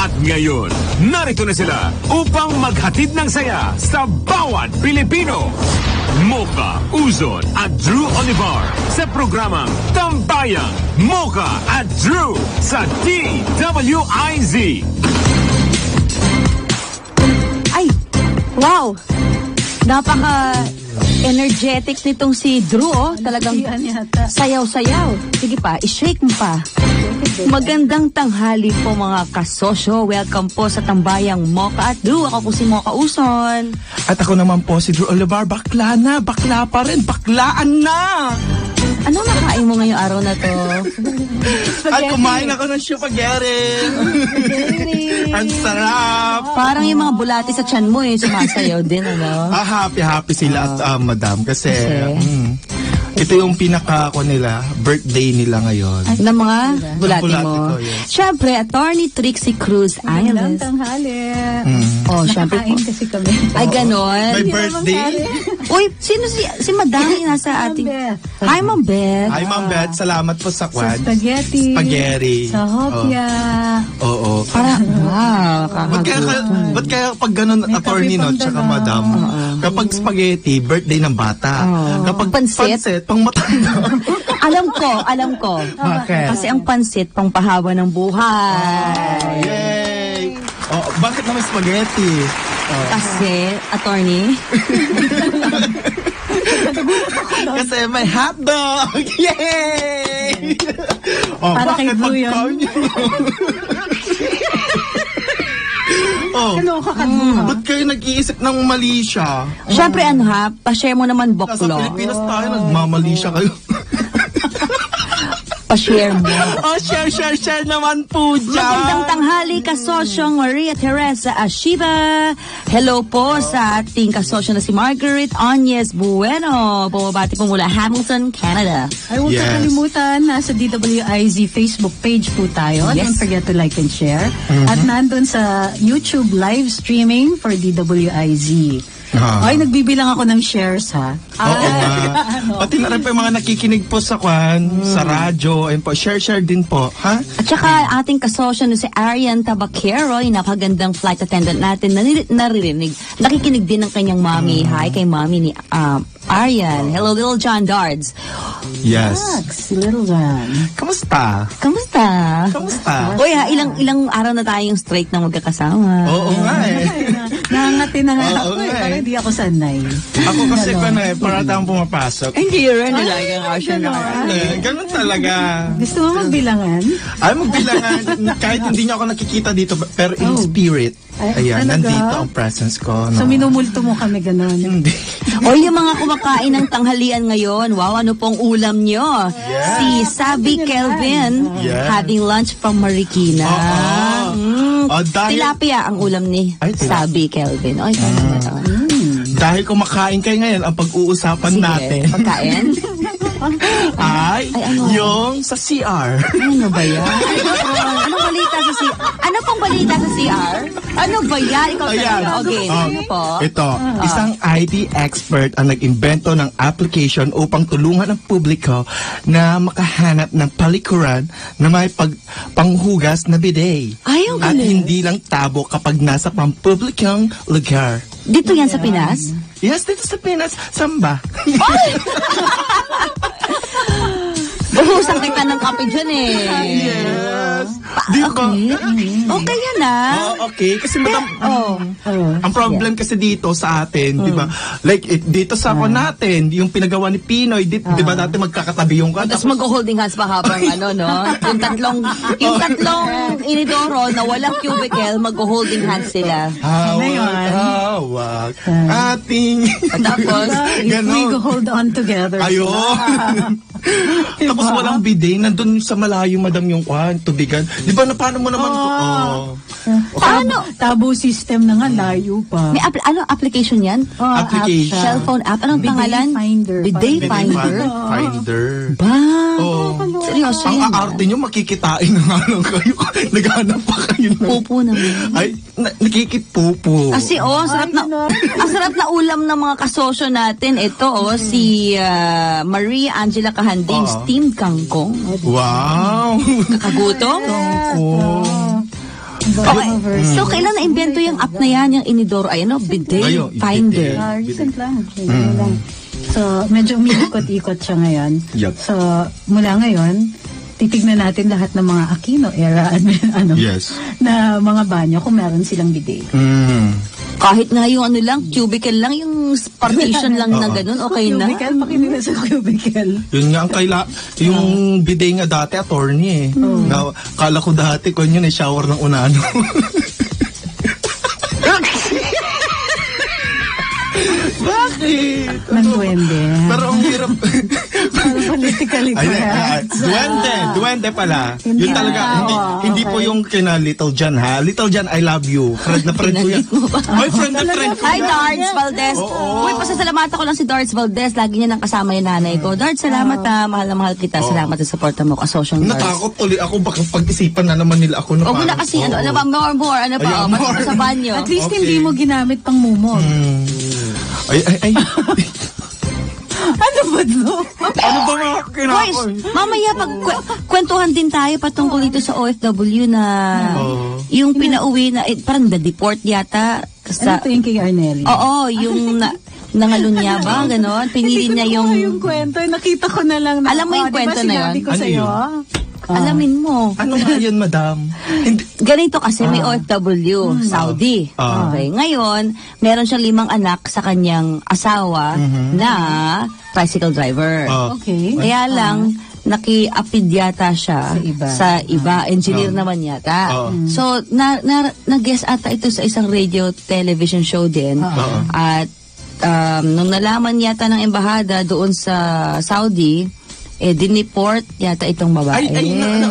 At ngayon, narito na sila upang maghatid ng saya sa bawat Pilipino. Mocha Uzon at Drew Olivar sa programang Tambayang Mocha at Drew sa DWIZ. Ay, wow! Napaka-energetic nitong si Drew, oh. Talagang sayaw-sayaw. Sige pa, i-shake mo pa. Magandang tanghali po mga kasosyo. Welcome po sa Tambayang Mocha at Drew. Ako po si Mocha Uzon. At ako naman po si Drew Olivar. Bakla na, bakla pa rin, baklaan na! Ano nakain mo ngayong araw na to? Ay, kumain ako ng spaghetti. Ang sarap. Parang yung mga bulati sa tiyan mo sumasayaw din, ano? Happy sila at madam kasi ito yung nila, birthday nila ngayon. Ng mga bulati mo. Ko, yes. Siyempre, Attorney Trixie Cruz Islands. Tanghali. Oh, siyempre po. Nakain kasi kami. Ay, ganon. May birthday? Uy, sino si Madam yung nasa ating... Hi, Ma'am Beth. Hi, Ma'am Beth. Salamat po sa Sa kwan. spaghetti. Sa hopya. Oo. Parang, wow, Ba't kaya pag ganun attorney no, tsaka madam, kapag spaghetti, birthday ng bata. Kapag pansit, pang matanda. Alam ko. Bakit? Kasi ang pansit, pang pahawa ng buhay. Yay! Oh, bakit naman spaghetti? Kasi, attorney, Kasi may hotdog! Yay! Para kay Blue yun. Kaloka ka mo. Ba't kayo nag-iisip ng mali siya? syempre pa-share mo naman Sa boklo. Pilipinas tayo, nagmamali siya kayo. Pa-share mo. Share naman po dyan. Magandang tanghali, kasosyong Maria Teresa Ashiba. Hello po sa ating kasosyo na si Margaret Agnes Bueno. Bumabati po mula Hamilton, Canada. Ay, huwag kakalimutan, nasa DWIZ Facebook page po tayo. Yes. Don't forget to like and share. At nandun sa YouTube live streaming for DWIZ. Ay, nagbibilang ako ng shares, ha? Oo nga. Pati na rin po yung mga nakikinig po sa sa radyo. Ayun po, share din po. Ha? At saka ating kasosyo na si Arian Tabaquero, yung napagandang flight attendant natin, naririnig. Nakikinig din ng kanyang mommy. Hi kay mommy ni Arian. Hello, Little John Dards. Yes. Max, little one. Kamusta? Kamusta? Uy, ilang araw na tayong straight na magkakasama. Oo nga eh. Nangangati na nga Oo ako nga Parang hindi ako sanay. Ako kasi paratang pumapasok. Hindi rin nilagay nga siya na. Ganun talaga. Gusto mo magbilangan? Ay, magbilangan. Kahit hindi niyo ako nakikita dito, pero in spirit. Ayan, talaga? nandito ang presence ko. No? So, minumulto mo kami gano'n. Hindi. O yung mga kumakain ng tanghalian ngayon, wow, ano pong ulam nyo? Yes. Si Sabi Kelvin, Yes. having lunch from Marikina. Tilapia ang ulam ni Ay, tilapia. Sabi Kelvin. Ay, kaya naman. Dahil kumakain kayo ngayon, ang pag-uusapan natin Pagkain? ay ano? yung sa CR. Ano ba yan? Anong balita sa CR? Ano pong balita sa CR? Ano ba yan? Ikaw Ayan. talaga. Okay, ano po? Ito, isang IT expert ang nag-imbento ng application upang tulungan ang publiko na makahanap ng palikuran na may panghugas na bidet. Ay, ang At galing. hindi lang tabo kapag nasa pampublikong lugar. Dito yan sa Pinas? Yes, dito sa Pinas. Samba. Buhusan kita ng kape dyan eh. Yes. Di ba? Okay yan ah. Okay, kasi madam, ang problem kasi dito sa atin, di ba? Like, dito sa ako natin, yung pinagawa ni Pinoy, di ba dati magkakatabi yung Tapos mag-holding hands pa habang ano, no? Yung tatlong inidoro na walang cubicle, mag-holding hands sila. Hawak ating Tapos, We go hold on together. ayun. Tapos walang bidet, nandun sa malayo madam yung tubigan. Di ba na paano mo naman paano? Tabo system na nga, layo pa. May application yan? Application. Cellphone app? Anong Bidet pangalan? finder. Bidet finder? Finder. Ba? Oh. Seryoso Ang yun. aarte nyo, makikitain na nga lang kayo. Naghanap pa kayo ng... Pupo naman. Ay, nakikipupo. Kasi ang sarap na ulam ng mga kasosyo natin. Ito si Maria Angela Kahanding, steamed kangkong. Wow! Kakagutom? Kangkong. Okay. So, kailan na-invento yung app na yan, yung Inidoro, bidet Ayun, finder? Recent lang. Ano lang. So, medyo umiikot-ikot siya ngayon. Yup. So, mula ngayon, titignan natin lahat ng mga Aquino era Yes. na mga banyo kung meron silang bidet. Kahit nga yung cubicle lang, yung partition lang na ganun, okay na. Cubicle, makinig na sa cubicle. Yun nga ang yung bidet nga dati, attorney Na, kala ko dati, kung yun shower ng unano. Bakit? Ng duwende. Pero ang hirap. Parang politically correct. Duwende pala. Hindi Yun talaga, hindi po yung kina Little John ha. Little John, I love you. Friend na friend ko yan. Ay, friend na friend ko Hi, yan. Darts Valdez. Uy, pasasalamatan ko lang si Darts Valdez. Lagi niya nang kasama yung nanay ko. Darts, salamat mahal na mahal kita. Salamat sa suporta mo ka social Darts. Natakot tuloy ako, baka pag-isipan na naman nila ako. Huwag mo na kasi, ano ba, more, basta sa banyo. At least hindi mo ginamit pang mumog. Ay. Ano ba ito? Ano ba mga Guys, kinakain? mamaya kwentuhan din tayo patungkol dito sa OFW na yung pinauwi na, parang na-deport yata. Ano ito yung kay Arnelli? Oo, yung nangalun niya ba, gano'n? Pinili niya yung kwento. Nakita ko na lang. Alam mo yung kwento na yun? Sinabi ko Ano sa'yo. Alamin mo. Ano nga yun, madam? Hindi. Ganito kasi may OFW, Saudi. Okay. Ngayon, meron siyang 5 anak sa kanyang asawa na tricycle driver. Okay. Kaya lang, naki-apid yata siya sa iba. Engineer naman yata. So, nag-guest ata ito sa isang radio television show din. At nung nalaman yata ng embahada doon sa Saudi, diniport yata itong babae.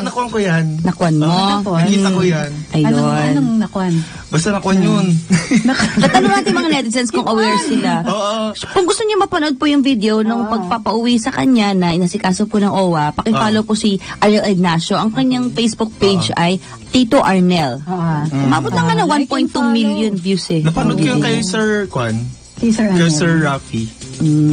Nakuhan ko yan. Nakuhan mo? Nakita ko yan. Ayun. Anong nakuan? Basta nakuhan yun. Tatanong natin mga netizens kung aware sila. Oo. Kung gusto niyo mapanood po yung video nung pagpapauwi sa kanya na inasikaso po ng OWA, pakifollow po si Ariel Ignacio. Ang kanyang Facebook page ay Tito Arnel. Umabot na nga na 1.2 million views eh. Napanood ko yun kay Sir Kwan. Kay Sir Kay Arnel. Sir Rafi.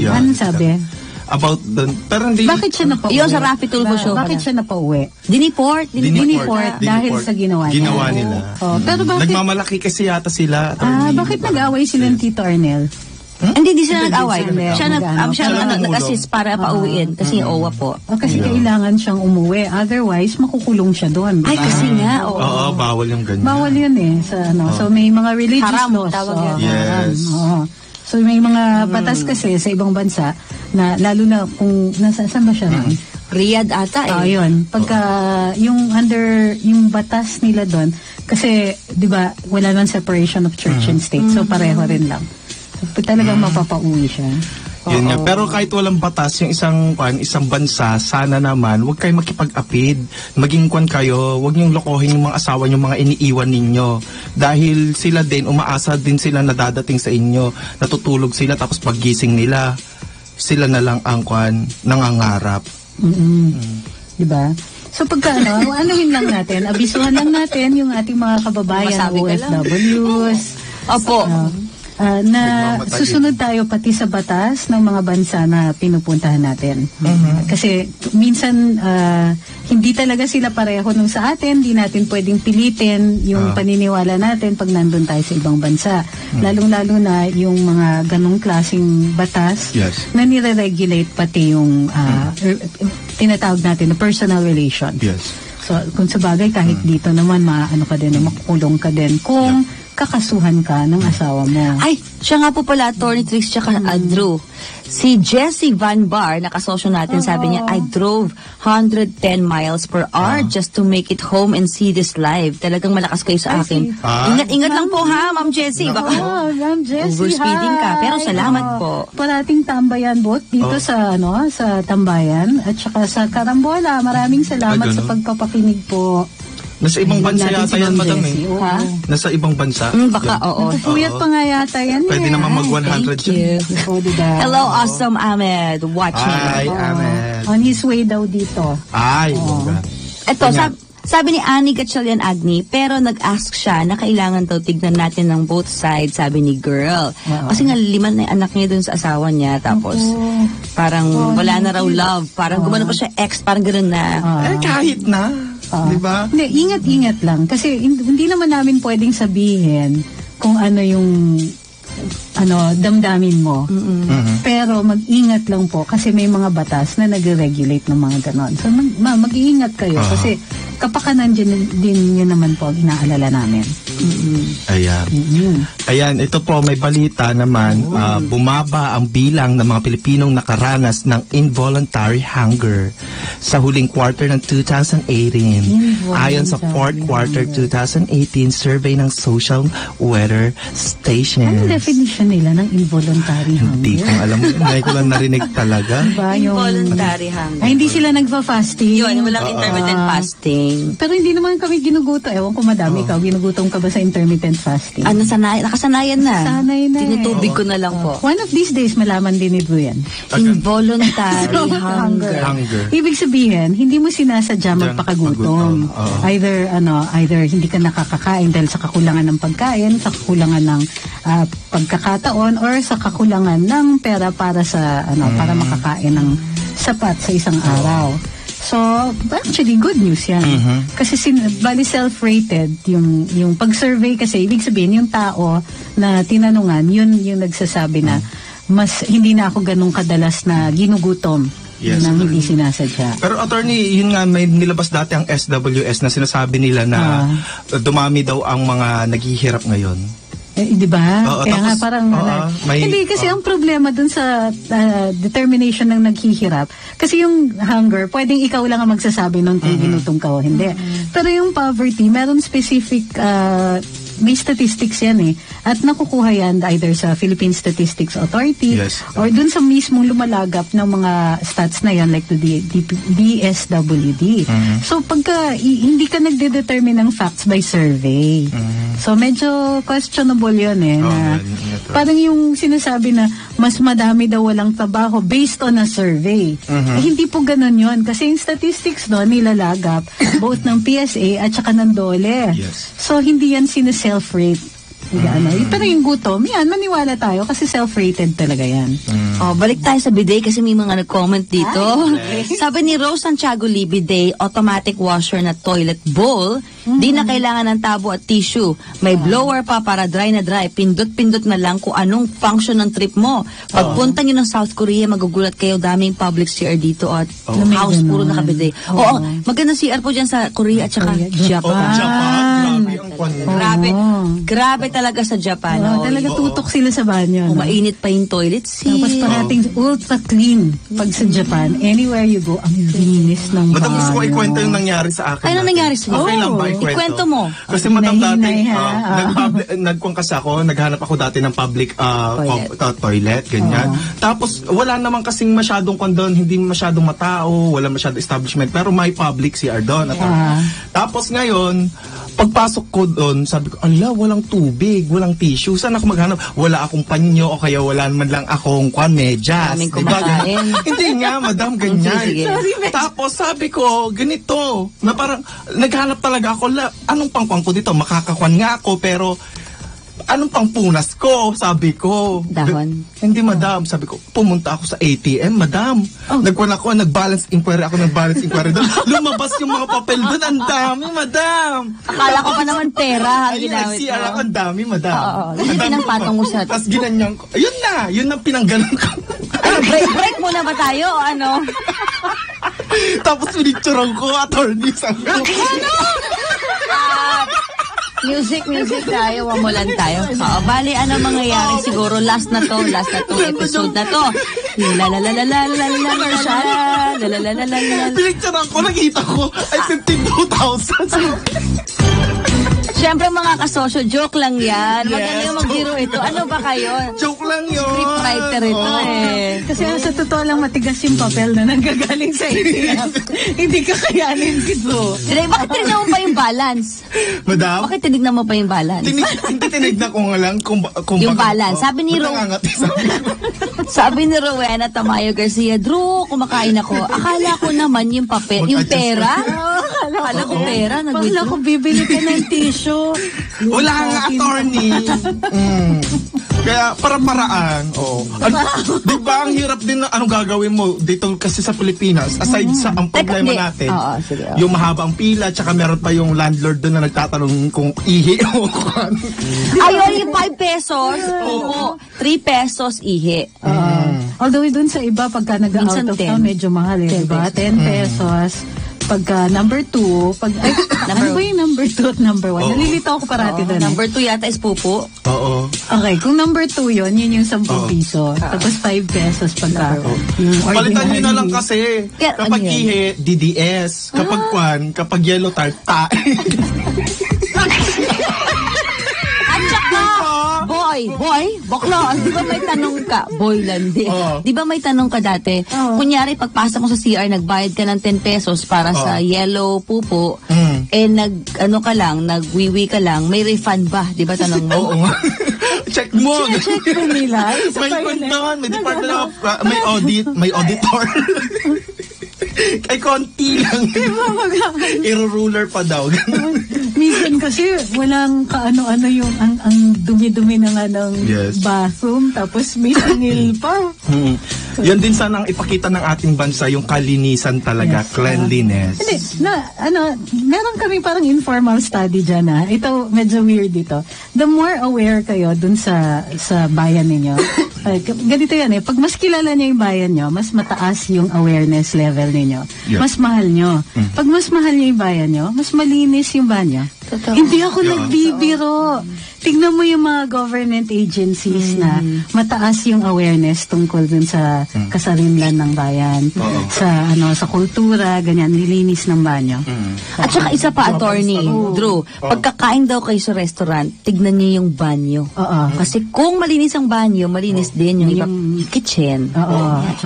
Anong sabi? About the... Pero hindi... Bakit siya napauwi? Yun sa Rafi Tulfo Show. Bakit siya napauwi? Diniport. Diniport dahil sa ginawa niya. Ginawa nila. Pero bakit... Nagmamalaki kasi yata sila. bakit nag-away sila ng Tito Arnel? Hindi sila nag-away. Hindi. Siya nag-assist para pauwiin kasi yung OWA po. Kasi kailangan siyang umuwi. Otherwise, makukulong siya doon. Ay, kasi nga. Oo, bawal yung ganyan. Bawal yun eh. So, may mga religious Haram, laws. tawag yan. Yes. Oo. So, may mga batas kasi sa ibang bansa na lalo na kung saan ba siya rin? Riyadh ata eh. Yun. Pagka yung yung batas nila doon, kasi, di ba, wala nang separation of church and state. So, pareho rin lang. So, talagang mapapauwi siya. Yun nga. Pero kahit walang batas, yung isang bansa, sana naman, huwag kayo makipag-apid. Maging kayo, huwag niyong lokohin yung mga asawa yung mga iniiwan ninyo. Dahil sila din, umaasa din sila na dadating sa inyo. Natutulog sila, tapos paggising nila, sila na lang ang nangangarap. Diba? So pagka anuhin lang natin, abisuhan lang natin yung ating mga kababayan Masabi ka lang. OFWs. Opo. Na susunod tayo pati sa batas ng mga bansa na pinupuntahan natin. Kasi minsan hindi talaga sila pareho nung sa atin, hindi natin pwedeng pilitin yung paniniwala natin pag nandun tayo sa ibang bansa. Lalong-lalo na yung mga ganong klaseng batas na nire-regulate pati yung tinatawag natin na personal relation. Yes. So kung sa bagay kahit dito naman makukulong ka din kung kakasuhan ka ng asawa mo. Ay, siya nga po pala, Attorney Trix, tsaka Drew. Si Jessie Van Bar, nakasosyo natin, sabi niya, I drove 110 miles per hour just to make it home and see this live. Talagang malakas kayo sa akin. Ingat-ingat lang po ha, Ma'am Jessie. Baka Ma'am Jessie, overspeeding ka. Pero salamat po. Parating tambayan both dito sa sa tambayan at saka sa Karambola. Maraming salamat sa pagpapakinig po. Nasa ibang bansa Natin yata si yan, Ma'am madam Jessie. eh. Ha? Nasa ibang bansa. Baka, oo. Puyat pa nga yata yan. Pwede naman mag-100 Thank you. Hello, Awesome Ahmed. Watching. Ay, amen. On his way daw dito. Ay, bongga. Ito, sabi ni Annie Gatchalian Agni, pero nag-ask siya na kailangan daw tignan natin ng both sides, sabi ni girl. Kasi nga 5 na anak niya dun sa asawa niya, tapos parang wala na raw love. Parang gumano pa siya ex, parang gano'n na. Eh, kahit na. Di ba? Hindi, ingat-ingat lang. Kasi hindi naman namin pwedeng sabihin kung ano yung damdamin mo. Pero mag-ingat lang po kasi may mga batas na nagre-regulate ng mga ganon. So mag-iingat kayo kasi kapakanan din yun naman po inaalala namin. Ayan. Ayan, ito po may balita naman, bumaba ang bilang ng mga Pilipinong nakaranas ng involuntary hunger sa huling quarter ng 2018. Ayon sa fourth quarter 2018 survey ng Social Weather Station. Anong definition nila ng involuntary hunger? Hindi ko alam. Hindi ko lang narinig talaga. Diba, Involuntary hunger. Ay, hindi sila nagfa-fasting. Yun, walang intermittent fasting. Pero hindi naman kami ginugutom. Ewan ko madami ikaw, ginugutom ka ba sa intermittent fasting? Nakasanayan na. Sanay na. Tinutubig ko na lang po. One of these days, malaman din ni Drew yan. Involuntary hunger. Ibig sabihin, hindi mo sinasadya magpakagutom. Either hindi ka nakakakain dahil sa kakulangan ng pagkain, sa kakulangan ng pagkakataon, or sa kakulangan ng pera para sa para makakain ng sapat sa isang araw. So, actually, good news yan. Kasi bali self-rated, yung pag-survey kasi, ibig sabihin, yung tao na tinanungan, yun yung nagsasabi na, mas hindi na ako ganun kadalas na ginugutom. Nang hindi sinasadya. Pero attorney, yun nga, may nilabas dati ang SWS na sinasabi nila na dumami daw ang mga naghihirap ngayon. Di ba? Kaya nga parang hindi kasi ang problema dun sa determination ng naghihirap kasi yung hunger pwedeng ikaw lang ang magsasabi nung ginutom ka o hindi. Pero yung poverty meron specific may statistics yan at nakukuha yan either sa Philippine Statistics Authority or dun sa mismong lumalagap ng mga stats na yan like the DSWD. So pagka hindi ka nagde-determine ng facts by survey. So medyo questionable yun na parang yung sinasabi na mas madami daw walang trabaho based on a survey. Hindi po ganun yun kasi yung statistics doon nilalagap both ng PSA at saka ng DOLE. So hindi yan self-rate. Pero yung gutom, yan, maniwala tayo kasi self-rated talaga yan. Balik tayo sa bidet kasi may mga nag-comment dito. Sabi ni Rose Santiago Lee, bidet, automatic washer na toilet bowl, di na kailangan ng tabo at tissue. May blower pa para dry na dry. Pindot-pindot na lang kung anong function ng trip mo. Pagpunta nyo ng South Korea, magugulat kayo, daming public CR dito at house puro nakabidet. Maganda CR po dyan sa Korea at saka Japan. Grabe talaga sa Japan. Talaga tutok sila sa banyo. Mainit pa yung toilet seat. Tapos parating ultra clean pag sa Japan. Anywhere you go, ang linis ng banyo. Madam, gusto ko ikwento yung nangyari sa akin. Ano nangyari sa'yo? Okay lang ba ikwento mo. Kasi madam dati, nagkuhan kasi ako, naghanap ako dati ng public toilet, ganyan. Tapos wala naman kasing masyadong kondon, hindi masyadong matao, wala masyadong establishment, pero may public CR doon. Tapos ngayon, pagpasok ko doon, sabi ko, ala, walang tubig, walang tissue. Saan ako maghanap? Wala akong panyo o kaya wala naman lang akong medyas. Diba? Hindi nga, madam, ganyan. Tapos sabi ko, ganito, na parang naghanap talaga ako, anong pangpang ko dito? Makakakwan nga ako, pero anong pangpunas ko? Sabi ko. Dahon? Hindi, madam. Sabi ko, pumunta ako sa ATM, madam. Nagkuhan ako, nag-balance inquiry doon. Lumabas yung mga papel doon. Ang dami, madam. Akala ko pa naman pera. Nag-CR ako, ang dami, madam. Yung pinangpatong mo sa... Tapos ginanyan ko. Yun ang pinanggalan ko. Break muna ba tayo o ano? Tapos pinicturean ko, attorney. Music tayo, wamulan tayo. Bali, ano mangyayari siguro, last na to episode na to. Pinicturean ko, nakita ko, ay 52,000. Siyempre mga kasosyo, joke lang yan. Maganda yung magbiro ito. Ano ba kayo? Joke lang yun. Scriptwriter ito Kasi sa totoo lang matigas yung papel na nanggagaling sa ATM. Hindi ka kayanin ito. Bakit tinignan mo pa yung balance? Madam? Bakit tinignan mo pa yung balance? Hindi tinignan ko nga lang kung yung balance. Sabi ni Rowena Tamayo Garcia, Drew, kumakain ako. Akala ko naman yung papel, yung pera. Akala ko pera. Akala ko bibili ka ng tissue. Wala nga, attorney. Kaya para-paraan, di ba ang hirap din na anong gagawin mo dito kasi sa Pilipinas, aside sa ang problema natin, yung mahaba ang pila, tsaka meron pa yung landlord doon na nagtatanong kung ihi o kung Ayun, yung 5 pesos, 3 pesos ihi. Although dun sa iba, pagka nag-out Minsan of 10. town, medyo mahal eh, diba? 10 pesos. Pagka number 2, ano ba yung number 2 at number 1? Nalilito ako parati doon. Number 2 yata is pupo. Oo. Okay, kung number 2 yun yung 10 piso. Tapos 5 pesos pagka yung Palitan nyo na lang ordinary. kasi. Kapag ihi, DDS. Kapag kapag yellow tart, tae. At saka, bakla, di ba may tanong ka? Boy landi. Di ba may tanong ka dati? Kunyari, pagpasok mo sa CR, nagbayad ka ng 10 pesos para sa yellow pupo, nagwiwi ka lang, may refund ba? Di ba tanong mo? Oo. Check mo. Check mo nila. May kundan, may department of, may auditor. Ay, konti lang. Iro-ruler pa daw. Minsan kasi walang kaano-ano yung ang dumi-dumi na nga ng bathroom tapos may singil pa. Yan din sana ang ipakita ng ating bansa, yung kalinisan talaga, cleanliness. Hindi, meron kami parang informal study dyan ito medyo weird dito. The more aware kayo dun sa bayan ninyo, ganito yan pag mas kilala niyo yung bayan nyo, mas mataas yung awareness level ninyo. Mas mahal nyo. Pag mas mahal niyo yung bayan nyo, mas malinis yung banyo. Hindi ako nagbibiro. Tignan mo yung mga government agencies na mataas yung awareness tungkol dun sa kasarinlan ng bayan, sa kultura, ganyan, nilinis ng banyo. At saka isa pa, attorney, Drew, pagkakain daw kayo sa restaurant, tignan niyo yung banyo. Kasi kung malinis ang banyo, malinis din yung kitchen.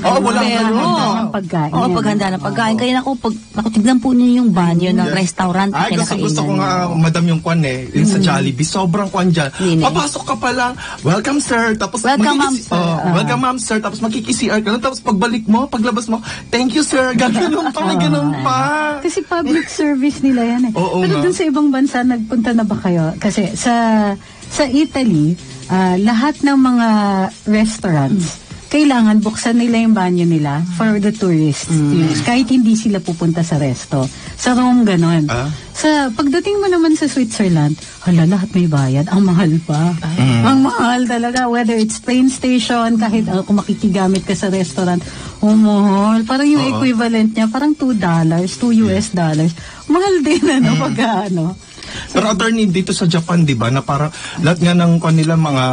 Walang pagkain. Paghanda ng pagkain. Kaya tignan po niyo yung banyo ng restaurant na kinakainan. Gusto ko nga, madam, yung kwan yung sa Jollibee, sobrang kwan dyan. Papasok ka pa lang, welcome sir, tapos welcome ma'am sir. Welcome ma'am sir, tapos makikisi-CR ka lang, tapos pagbalik mo, paglabas mo, thank you sir, gano'n pa, may gano'n pa. Kasi public service nila yan Pero dun sa ibang bansa, nagpunta na ba kayo? Kasi sa Italy, lahat ng mga restaurants, kailangan buksan nila yung banyo nila for the tourists use. Kahit hindi sila pupunta sa resto. Sa Rome, ganon. Sa pagdating mo naman sa Switzerland, lahat may bayad. Ang mahal pa. Ang mahal talaga. Whether it's train station, kahit kung makikigamit ka sa restaurant, mahal. Parang yung equivalent niya, parang $2, $2 Mahal din, Pero attorney, dito sa Japan, di ba, na parang lahat nga ng kanila mga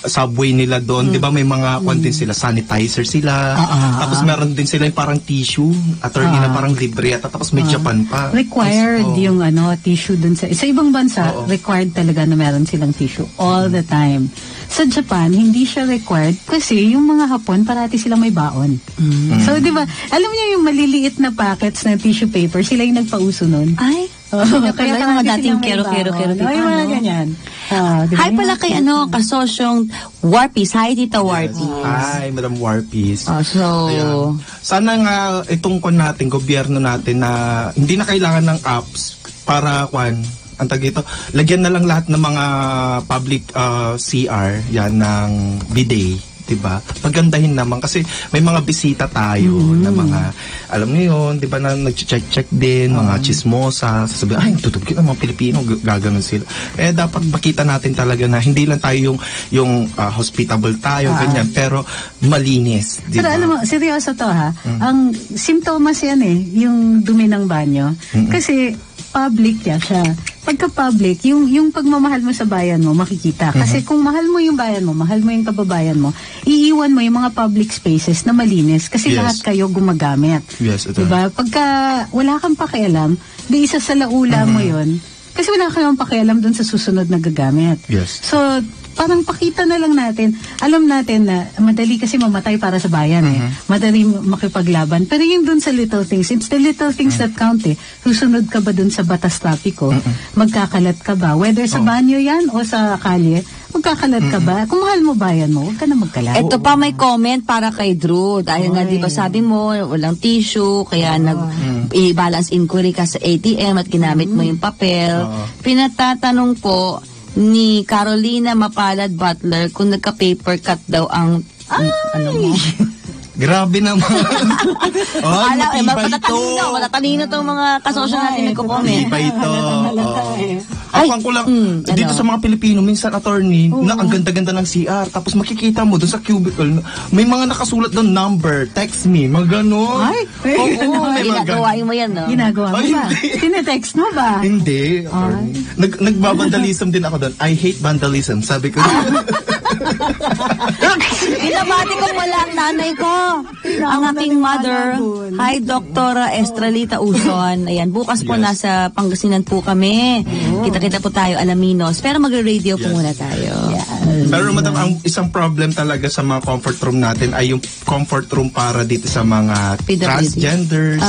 subway nila doon, di ba, may mga din sila, sanitizer sila, tapos meron din sila yung parang tissue, attorney na parang libre at tapos may Japan pa. Required yung tissue doon sa ibang bansa, required talaga na meron silang tissue all the time. Sa Japan, hindi siya required kasi yung mga Hapon, parati silang may baon. So, di ba, alam niyo yung maliliit na packets ng tissue paper, sila yung nagpauso nun. Ay, kaya yung mga dating kero-kero. Ay, mga ganyan. Hi pala kay kasosyong Warpies. Hi, Tita Warpies. Hi, Madam Warpies. So, sana nga itong gobyerno natin na hindi na kailangan ng apps para ang tagito, lagyan na lang lahat ng mga public CR yan ng bidet, diba? Pagandahin naman kasi may mga bisita tayo na mga, alam niyo yun, diba, na nag-check din, mga chismosa, sasabihin, tutugin ng mga Pilipino, gaganon sila. Dapat makita natin talaga na hindi lang tayo yung hospitable tayo, ganyan, pero malinis, diba? Pero alam mo, seryoso to ang simptomas yan yung dumi ng banyo. Kasi public siya. Pagka-public, yung pagmamahal mo sa bayan mo, makikita. Kasi kung mahal mo yung bayan mo, mahal mo yung kababayan mo, iiwan mo yung mga public spaces na malinis kasi lahat kayo gumagamit. Yes, ito. Diba? Pagka wala kang pakialam, di isa sa laula mo yun, kasi wala kang pakialam dun sa susunod na gagamit. Yes. So, parang pakita na lang natin, alam natin na madali kasi mamatay para sa bayan madali makipaglaban, pero yung dun sa little things, it's the little things that count susunod ka ba dun sa batas trapiko, magkakalat ka ba, whether sa banyo yan o sa kalye, magkakalat ka ba, kung mahal mo bayan mo, huwag ka na magkalat. Ito pa may comment para kay Drew, dahil nga di ba sabi mo, walang tissue, kaya i-balance inquiry ka sa ATM at ginamit mo yung papel. Pinatatanong po ni Carolina Mapalad Butler kung nagka-paper cut daw ang ano mo. Grabe naman. Ay, matatalino itong mga kasosyo natin nagko-comment. Matibay ito. Ay, Ako lang, dito sa mga Pilipino, minsan attorney, na ang ganda-ganda ng CR, tapos makikita mo doon sa cubicle, may mga nakasulat doon, number, text me, mga gano'n. Ay, may mga ginagawain mo yan, no? Ginagawa mo ba? Tinetext mo ba? Hindi. Nagbabandalism din ako doon. I hate vandalism. Sabi ko. Binabati ko wala ang nanay ko. Ang aking mother. Hi, Dr. Estrelita Uson. Ayan, bukas po nasa Pangasinan po kami. Kita-kita po tayo, Alaminos. Pero magre-radio po muna tayo. Pero madam, ang isang problem talaga sa mga comfort room natin ay yung comfort room para dito sa mga transgenders.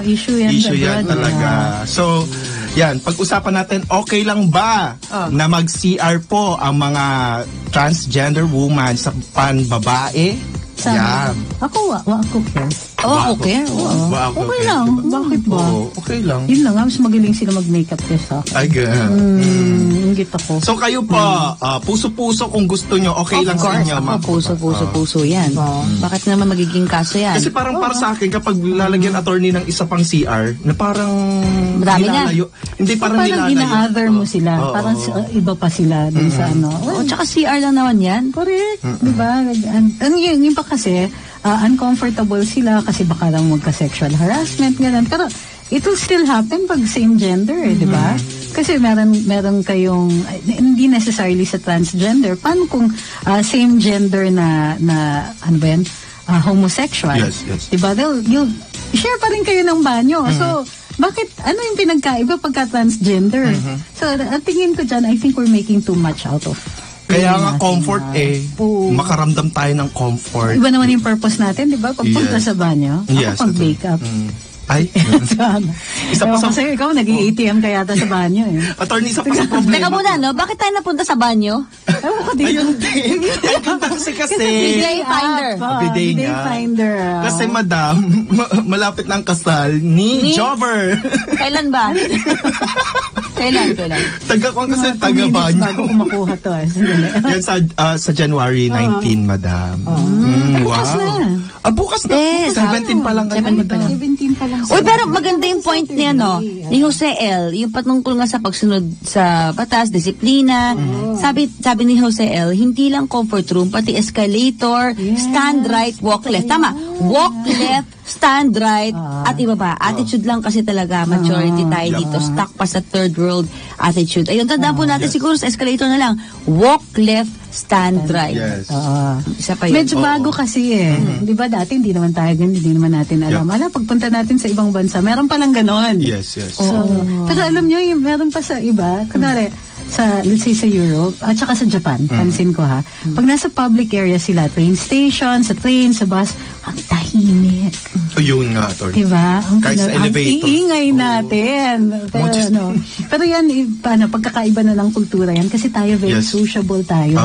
Issue yan talaga. So, yan, pag-usapan natin, okay lang ba na mag-CR po ang mga transgender woman sa panbabae? Yan. Ako care. Okay. Okay lang. Bakit ba? Okay lang. Yun lang, mas magaling sila mag-makeup test sa akin. Ay, Ingit ako. So kayo pa, puso-puso kung gusto nyo, okay lang sa inyo. Puso yan. Bakit naman magiging kaso yan? Kasi parang para sa akin, kapag lalagyan attorney ng isa pang CR, na parang madami nilalayo. Hindi parang nilalayo. ina-other mo sila. Parang iba pa sila dun sa ano. Tsaka CR lang naman yan. Correct. Diba? Yung pa kasi, uncomfortable sila kasi baka lang magka-sexual harassment, gano'n. Pero it will still happen pag same gender, di ba? Kasi meron kayong, hindi necessarily sa transgender, paano kung same gender na ano ba yan? Homosexual. Yes. Diba? You'll share pa rin kayo ng banyo. So, bakit, ano yung pinagkaiba pagka transgender? So, at tingin ko dyan, I think we're making too much out of. Kaya nga comfort makaramdam tayo ng comfort. Iba naman yung purpose natin, di ba? Pagpunta sa banyo, ako pag-makeup. Ay, isa pa sa... Kasi ikaw, nag-ATM ka yata sa banyo eh. Attorney, isa pa sa problema. Teka muna, no? Bakit tayo napunta sa banyo? Ewan ko dito. Ayun din. Kasi Bidet finder. Bidet finder. Kasi madam, malapit na ang kasal ni Jobber. Kailan ba? Kailan? Taga ko kasi taga banyo. Bago ko makuha to. Yan sa January 19, madam. Bukas na. Bukas na. 17 pa lang. 17 pa lang. Uy, pero maganda yung point niya, no? Ni Jose L. Yung patungkol nga sa pagsunod sa batas, disiplina. Sabi ni Jose L, hindi lang comfort room, pati escalator, stand right, walk left. Tama. Walk left, stand right, at iba ba? Attitude lang kasi talaga. Majority tayo dito. Stuck pa sa third world attitude. Ayun, tandaan po natin siguro sa escalator na lang. Walk left, stand right. Yes. Isa pa yun. Medyo bago kasi eh. Di ba dati hindi naman tayo ganun, hindi naman natin alam. Ala, pagpunta natin sa ibang bansa, meron palang ganon. Yes. Pero alam nyo, yung meron pa sa iba, kunwari, let's say sa Europe, at saka sa Japan, pansin ko ha, pag nasa public area sila, train station, sa train, sa bus, ang tahimik. Yun nga, attorney. Diba? Kahit sa elevator. Ang iingay natin. Pero yan, pagkakaiba na ng kultura yan, kasi tayo very sociable tayo.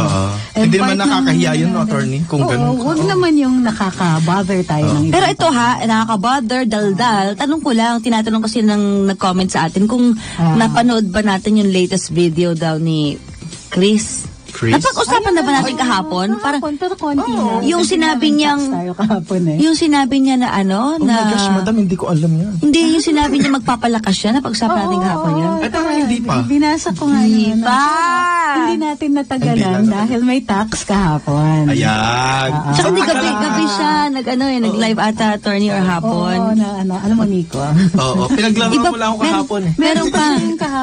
Hindi naman nakakahiya yun, attorney, kung ganun. Huwag naman yung nakaka-bother tayo ng iba. Pero ito ha, nakaka-bother, daldal. Tanong ko lang, tinatanong kasi ng nag-comment sa atin kung napanood ba natin yung latest video daw ni Chris. Napag-usapan na ba natin kahapon? Pero konti na. Yung sinabi niyang tayo kahapon yung sinabi niya na ano, Oh my gosh, madam, hindi ko alam yan. hindi, yung sinabi niya magpapalakas siya, napag-usapan natin kahapon yun. Ito nga, hindi pa. Binasa ko nga yun. Hindi natin natagalan dahil may tax kahapon. Ayan. Tsaka hindi gabi siya, nag-live ata attorney or hapon. Alam mo, Nico. Oo, pinaglaro mo lang ako kahapon eh. Meron pa.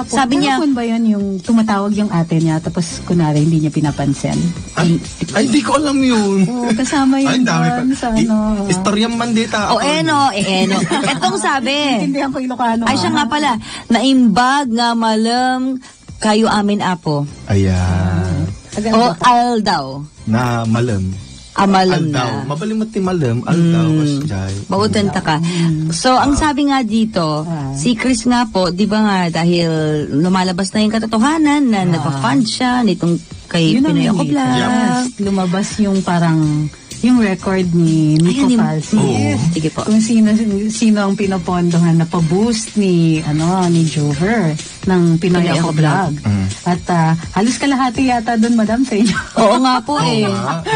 Sabi niya, kahapon ba yun yung tumatawag yung ate niya tapos kunwari hindi niya pinapansin? Ay, hindi ko alam yun. Kasama yun doon sa ano. Istoryang mandita. eno. Etong sabi. Intindihan ko Ilocano. Ay, siya nga pala. Naimbag nga malam kayo amin apo. Ayan. O al daw. Na malam. Amalam Aldaw. na. Mabalimot ti malam. Aldaw. Asjay. Bautan ka. So, ang sabi nga dito, si Chris nga po, di ba nga, dahil lumalabas na yung katotohanan na nagpa-fund siya nitong kay Pinoy Ako Vlog. Lumabas yung parang yung record ni Nico Ayun, Falsi. Sige po. Kung sino ang pinapondohan na pa-boost ni Jover ng Pinoy Ako Vlog. At halos kalahati yata doon, madam, sa inyo. Oo nga po eh.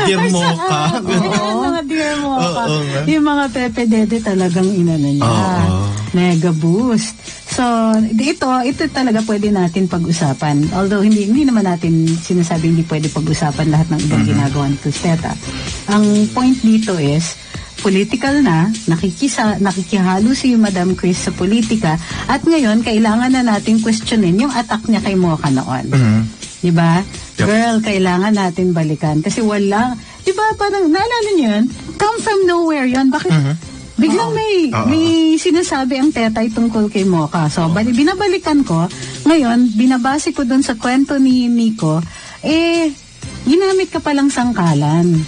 Dear Mocha. Yung mga Dear Mocha. Yung mga Pepe Dede talagang inano niya. Mega boost. So, ito talaga pwede natin pag-usapan. Although, hindi naman natin sinasabi hindi pwede pag-usapan lahat ng ibang ginagawa ni Cristeta. Ang point dito is, political na, nakikihalo si Madam Chris sa politika, at ngayon, kailangan na natin questionin yung attack niya kay Mocha noon. Diba? Yep. Girl, kailangan natin balikan. Kasi wala, diba, parang, naalala niyo yun? Come from nowhere yun. Bakit? Biglang may sinasabi ang tetay tungkol kay Mocha. So, binabalikan ko. Ngayon, binabase ko dun sa kwento ni Nico, ginamit ka palang sangkalan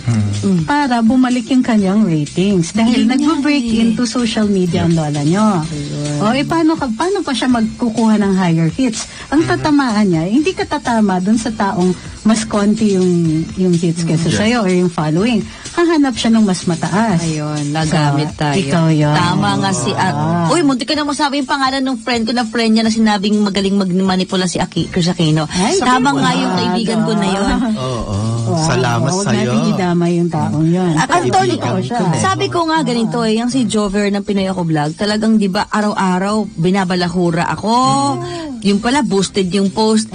para bumalik yung kanyang ratings dahil nag-break into social media ang lola nyo. Paano pa siya magkukuha ng higher hits? Ang tatamaan niya, hindi ka tatama dun sa taong mas konti yung hits kesa sa'yo or yung following. Hahanap siya ng mas mataas. Ayun, nagamit tayo. Ikaw yun. Tama nga si Uy, munti ka na masabi yung pangalan ng friend ko na friend niya na sinabing magaling magmanipula si Chris Aquino. Tama nga yung kaibigan ko na yun. Salamat sa'yo. Huwag natin idama yung taong yun. Anthony, sabi ko nga ganito yung si Jover ng Pinoy Ako Vlog, talagang di ba araw-araw binabalahura ako. Yung pala boosted yung post.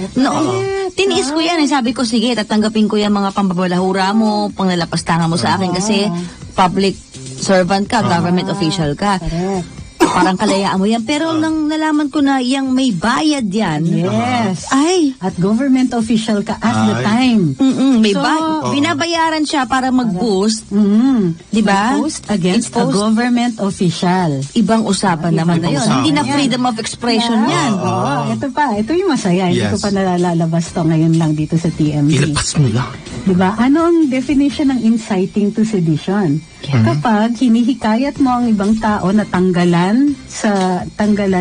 Tiniis ko yan. Sabi ko, sige, tatanggapin ko yung mga pambabalahura mo, panglalapastangan mo sa akin kasi public servant ka, government official ka. Parang kalayaan mo yan. Pero nang nalaman ko na yung may bayad yan. Yes. Ay. At government official ka at the time. May binabayaran siya para mag-boost. Diba? Post against a government official. Ibang usapan naman na yun. Hindi na freedom of expression yan. Ito pa. Ito yung masaya. Hindi ko pa nalalabas to ngayon lang dito sa TMZ. Ilapas mo lang. Diba? Ano ang definition ng inciting to sedition? Kapag hinihikayat mo ang ibang tao na tanggalan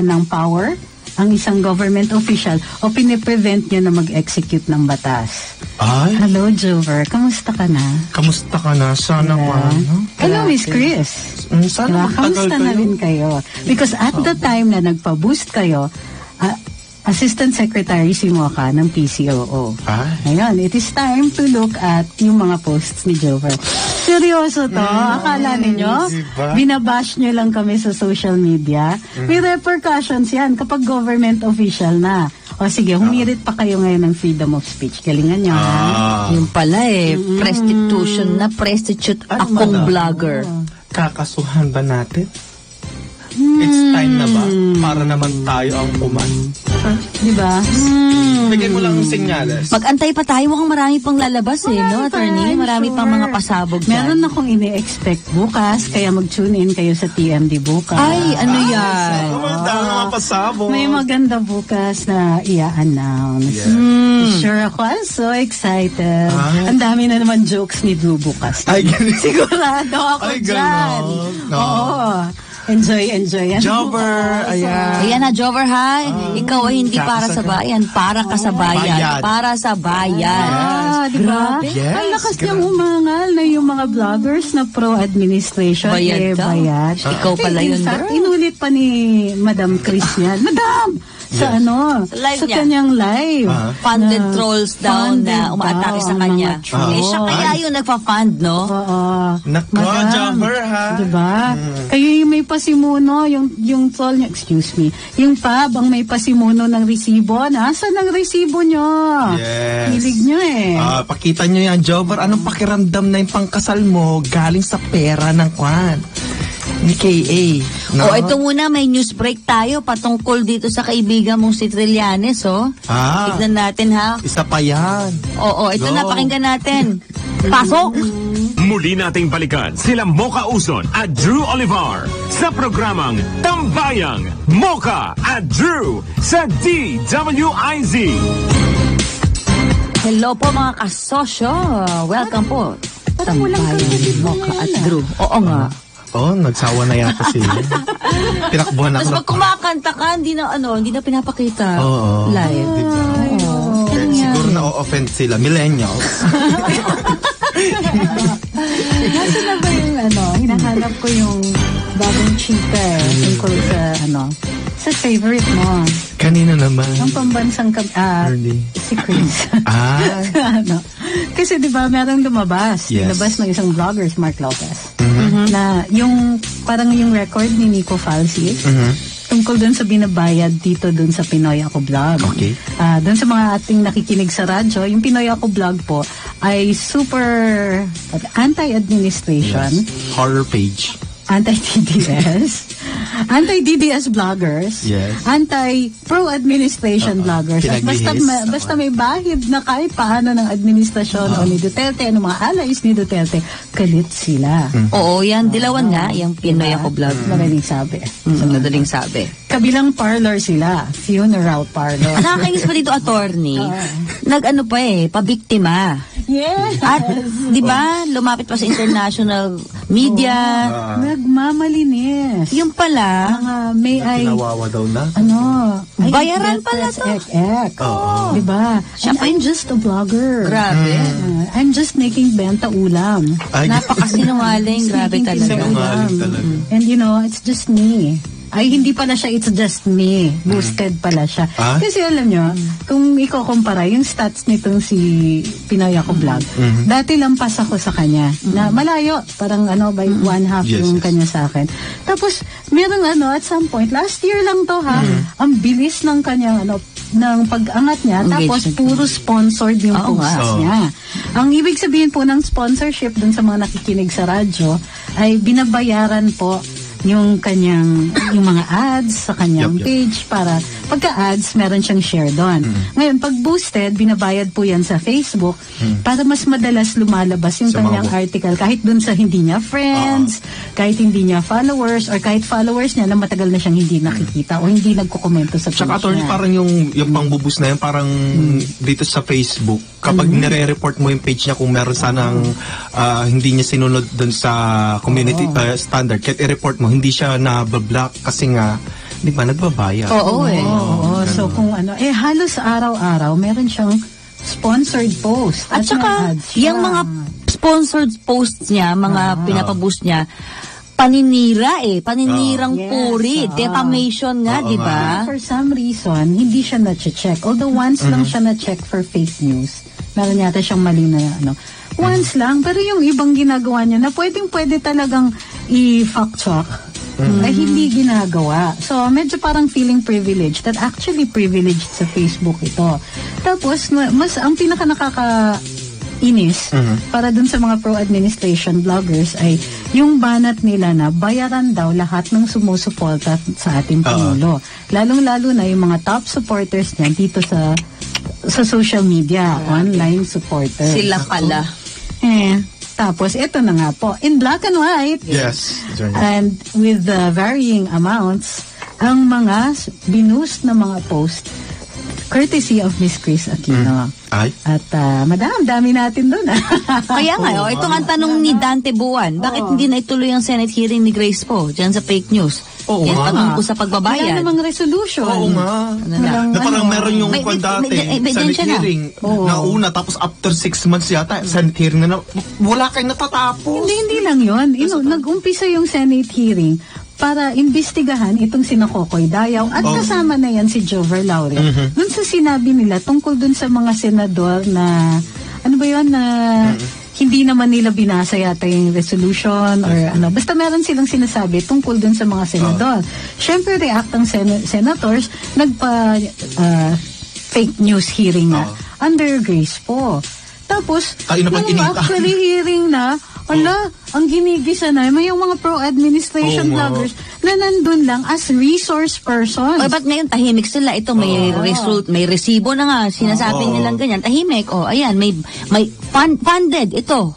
ng power ang isang government official o piniprevent niya na mag-execute ng batas. Ay. Hello, Jover. Kamusta ka na? Kamusta ka na? Sana Hello, Miss Chris. Sana kamusta na rin kayo? Because at the time na nagpa-boost kayo, Assistant Secretary si Mocha ng PCOO. Ngayon, it is time to look at yung mga posts ni Jover. Seryoso to? Akala ninyo? Binabash nyo lang kami sa social media? May repercussions yan kapag government official na. O sige, humirit pa kayo ngayon ng freedom of speech. Galingan nyo. Yung pala prostitution na prostitute akong vlogger. Kakasuhan ba natin? It's time na ba? Para naman tayo ang Diba? Bigyan mo lang ng senyales. Mag-antay pa tayo, mukhang marami pang lalabas no, attorney? Marami pang mga pasabog dyan. Meron akong ini-expect bukas, kaya mag-tune in kayo sa TMD bukas. Ay, ano yan? Mga pasabog. May maganda bukas na i-announce. Sure ako, I'm so excited. Ang dami na naman jokes ni Drew bukas. Ay, sigurado ako dyan. Oo. Enjoy. Jover, ayan. Ayan na, Jover, hi. Ikaw ay hindi para sa bayan. Para ka sa bayan. Para sa bayan. Diba? Yes, ang lakas niyang umangal na yung mga vloggers na pro-administration. Bayad ka. Bayad. Ikaw pala yun, girl. Inulit pa ni Madam Chris yan. Madam! Sa live sa niya. kanyang live. Funded trolls down na umaatake sa kanya. Siya kaya yung nagpa-fund, no? Oo. Jover, ha? Diba? Kayo yung may pasimuno, yung troll niya, excuse me, yung pub ang may pasimuno ng resibo. Nasaan ang resibo nyo? Yes. Hilig nyo Pakita nyo yan, Jover. Anong pakiramdam na yung pangkasal mo galing sa pera ng kwan? Ni K.A. No? Ito muna, may news break tayo patungkol dito sa kaibigan mong si Trillanes, Tignan natin, ha? Isa pa yan. Ito na, pakinggan natin. Pasok! Muli nating balikan sila Mocha Uson at Drew Olivar sa programang Tambayang Mocha at Drew sa DWIZ. Hello po mga kasosyo. Welcome po. Tambayang Mocha at Drew. Oo nga. Nagsawa na yata sila. Pinakbuhan ako. Tapos pag kumakanta ka, hindi na pinapakita live. Siguro na-offend sila. Millennials. Nasa na ba yung hinahanap ko yung bagong chika tungkol sa favorite mo. Kanina naman. Ang pambansang si Chris. Kasi di ba merong lumabas. Yes. Lumabas ng isang vlogger, Mark Lopez. Na yung parang yung record ni Nico Falsi. Tungkol dun sa binabayad dito dun sa Pinoy Ako Vlog. Okay. Dun sa mga ating nakikinig sa radyo, yung Pinoy Ako Vlog po ay super anti-administration. Yes. Horror page. Anti-TDS. Anti-DDS vloggers. Yes. Anti-pro-administration vloggers. At basta may bahid na kahit paano ng administrasyon o ni Duterte, ng mga allies ni Duterte, kalit sila. Oo, yan. Dilawan nga, yung Pinoy Ako Vlog. Madaling sabi. Madaling sabi. Kabilang parlor sila. Funeral parlor. Nakakainis pa dito, attorney. Pabiktima. Yes. At, di ba, lumapit pa sa international media. Nagmamalinis. Yung pala, may ay... Pinawawa daw na. bayaran pala to. Di ba? I'm just a vlogger. Grabe. I'm just making benta ulam. Napakasinungaling. Grabe talaga. And it's just me. Ay, hindi pala siya, it's just me. Boosted pala siya. Kasi alam nyo, kung ikukumpara yung stats nitong si Pinoy Ako Vlog, dati lampas ako sa kanya. Na malayo, parang by 1/2 yung kanya sa akin. Tapos, meron at some point, last year lang to ang bilis ng kanyang ng pag-angat niya, tapos puro sponsored yung posts niya. Ang ibig sabihin po ng sponsorship dun sa mga nakikinig sa radyo, ay binabayaran po yung mga ads sa kanyang page para pagka-ads, meron siyang share doon. Ngayon, pag boosted, binabayad po yan sa Facebook para mas madalas lumalabas yung kanyang article kahit dun sa hindi niya friends, kahit hindi niya followers, or kahit followers niya na matagal na siyang hindi nakikita o hindi nagkukomento sa page niya. Tsaka parang yung pangbubus na yun, parang dito sa Facebook, kapag nire-report mo yung page niya kung meron sanang hindi niya sinunod dun sa community standard, kahit i-report mo, hindi siya na-block kasi nga, di ba, nagbabayad. Oo. So kung halos araw-araw, meron siyang sponsored post. At saka, yung mga sponsored posts niya, mga pinapaboost niya, paninirang puri, defamation nga, di ba? For some reason, hindi siya na-check. Although once lang siya na-check for fake news, meron yata siyang mali na once lang, pero yung ibang ginagawa niya na pwede talagang i-fact check, ay hindi ginagawa. So, medyo parang feeling privileged, that actually privileged sa Facebook ito. Tapos, mas ang pinaka nakakainis para dun sa mga pro-administration vloggers ay yung banat nila na bayaran daw lahat ng sumusuporta sa ating Pangulo. Lalong-lalo na yung mga top supporters niya dito sa social media, online supporters. Sila pala. Tapos, ito na nga po. In black and white. Yes. And with varying amounts, ang mga binoost na mga post, courtesy of Miss Chris Aquino. At madam, dami natin doon. Kaya nga, ito nga ang tanong ni Dante Buwan. Bakit hindi na ituloy ang Senate hearing ni Grace po dyan sa fake news? Yan tanong ko sa pagbabayad. Wala namang resolution. Oo nga. Na parang meron yung dati, Senate hearing na una, tapos after 6 months yata, Senate hearing na wala kayong natatapos. Hindi lang yun. Nag-umpisa yung Senate hearing para imbestigahan itong sina Kokoy Dayaw at kasama na yan si Jover Laure. Dun sa sinabi nila tungkol dun sa mga senador na hindi naman nila binasa yata yung resolution or basta meron silang sinasabi tungkol dun sa mga senador. Syempre react ang senators fake news hearing na under Grace po. Tapos nung actually hearing na ang ginigisa na may yung mga pro-administration vloggers na nandun lang as resource persons. Ba't ngayon tahimik sila? Ito may may resibo na nga. Sinasabi nilang ganyan. Tahimik. Ayan, may funded. Ito.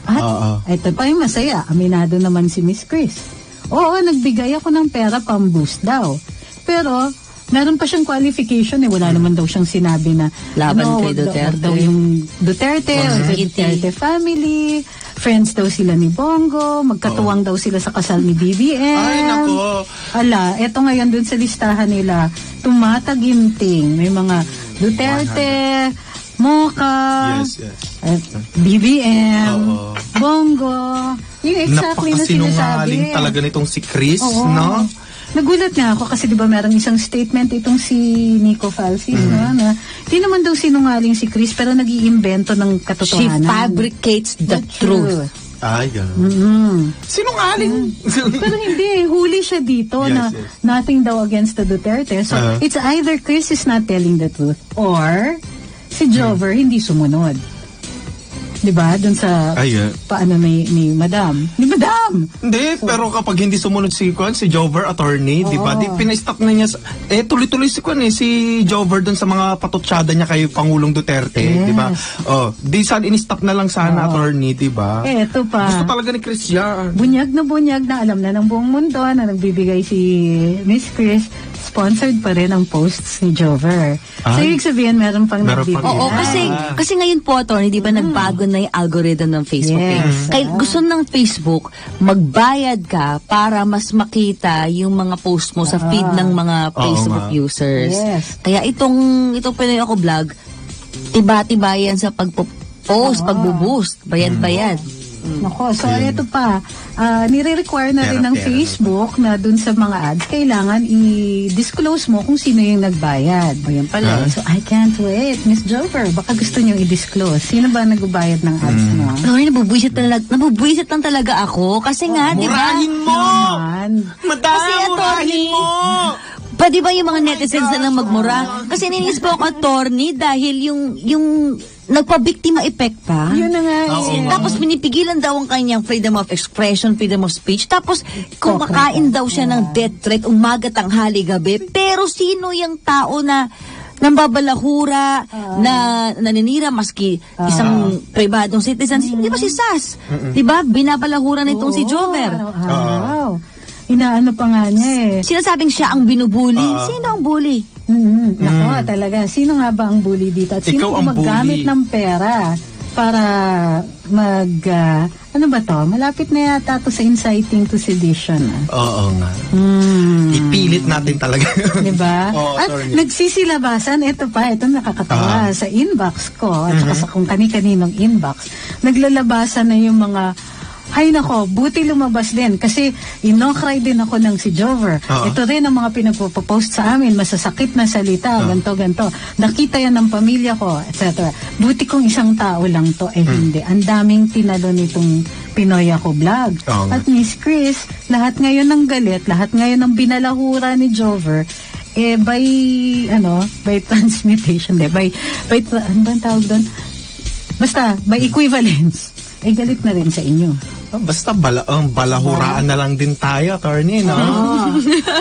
At ito pa yung masaya. Aminado naman si Miss Chris. Nagbigay ako ng pera pang-boost daw. Pero meron pa siyang qualification wala naman daw siyang sinabi na laban kay Duterte. Daw yung Duterte or the Duterte family, friends daw sila ni Bongo, magkatuwang daw sila sa kasal ni BBM. Ay, nako. Eto ngayon dun sa listahan nila, tumataginting. May mga Duterte, Mocha, Yes. BBM, Oo. Bongo. Yung exactly na Napakasinungaling sinasabi. talaga nitong si Chris, Oo. no? Nagulat nga ako kasi di ba merong isang statement itong si Nico Falsis, no, na di naman daw sinungaling si Chris pero nag-iimbento ng She katotohanan. fabricates the truth. Ay, ganun. Mm. Sinungaling. Pero hindi, huli siya dito Yes, na yes. nothing daw against the Duterte. So, it's either Chris is not telling the truth or si Jover hindi sumunod. Diba? Dun sa paano ni Madam. Ni Madam! Hindi, pero kapag hindi sumunod si Jover, attorney, di ba? Di pina-stop na niya. Tuloy-tuloy si Jover dun sa mga patutsada niya kay Pangulong Duterte, Yes. di ba? Di sana in-stop na lang sana, attorney, di ba? Eto pa. Gusto talaga ni Chris yan. Bunyag na alam na ng buong mundo na nagbibigay si Miss Chris, sponsored pa rin ang posts ni Jover. So, ibig sabihin, meron pang nagbibigay. Oo, kasi ngayon po, attorney, di ba nagbago na yung algorithm ng Facebook. Yes. Kaya gusto ng Facebook, magbayad ka para mas makita yung mga post mo sa feed ng mga Facebook users. Yes. Kaya itong Pinoy Ako Vlog, tiba-tiba yan sa pagpo-post, pagbuboost, bayad-bayad. Nako, so ito pa, nire-require na rin ng Facebook na dun sa mga ads, kailangan i-disclose mo kung sino yung nagbayad. Ayan pala. So, I can't wait. Miss Jover, baka gusto nyo i-disclose. Sino ba nagbayad ng ads mo? Sorry, nabubuisit lang talaga ako. Kasi nga, di ba? Murahin mo! Naman. Kasi, attorney, pa di ba yung mga netizens na lang magmura? Kasi ninis po ako, attorney, dahil yung nagpa-biktima effect pa. Yun na nga. Tapos pinipigilan daw ang kanyang freedom of expression, freedom of speech. Tapos kumakain daw siya ng death threat umaga, tanghali, gabi. Pero sino yung tao na nambabalahura, na naninira maski isang pribadong citizen? Hindi ba si Sas? Di ba? Binabalahura nitong si Jover. Inaano pa nga niya eh. Sinasabing siya ang binubuli. Sino ang bully? Nako, talaga. Sino nga ba ang bully dito? At sino Ikaw ang maggamit bully. ng pera para ano ba to? Malapit na yata to sa inciting to sedition. Oo nga. Ipilit natin talaga. Diba? Oo, At sorry. nagsisilabasan, ito nakakatawa sa inbox ko at saka sa kung kani-kaninong inbox, naglalabasan na yung mga ay nako, buti lumabas din kasi inokray din ako ng si Jover. Ito rin ang mga pinagpo-post sa amin, masasakit na salita, ganto. Nakita yan ng pamilya ko, etc. Buti kung isang tao lang to, hindi. Ang daming tinalo nitong Pinoy Ako Vlog. At Miss Chris, lahat ngayon ng galit, lahat ngayon ng binalahura ni Jover, by transmutation, ano ba ang tawag doon? Basta, by equivalence, galit na rin sa inyo. Basta balahuraan na lang din tayo, attorney, no?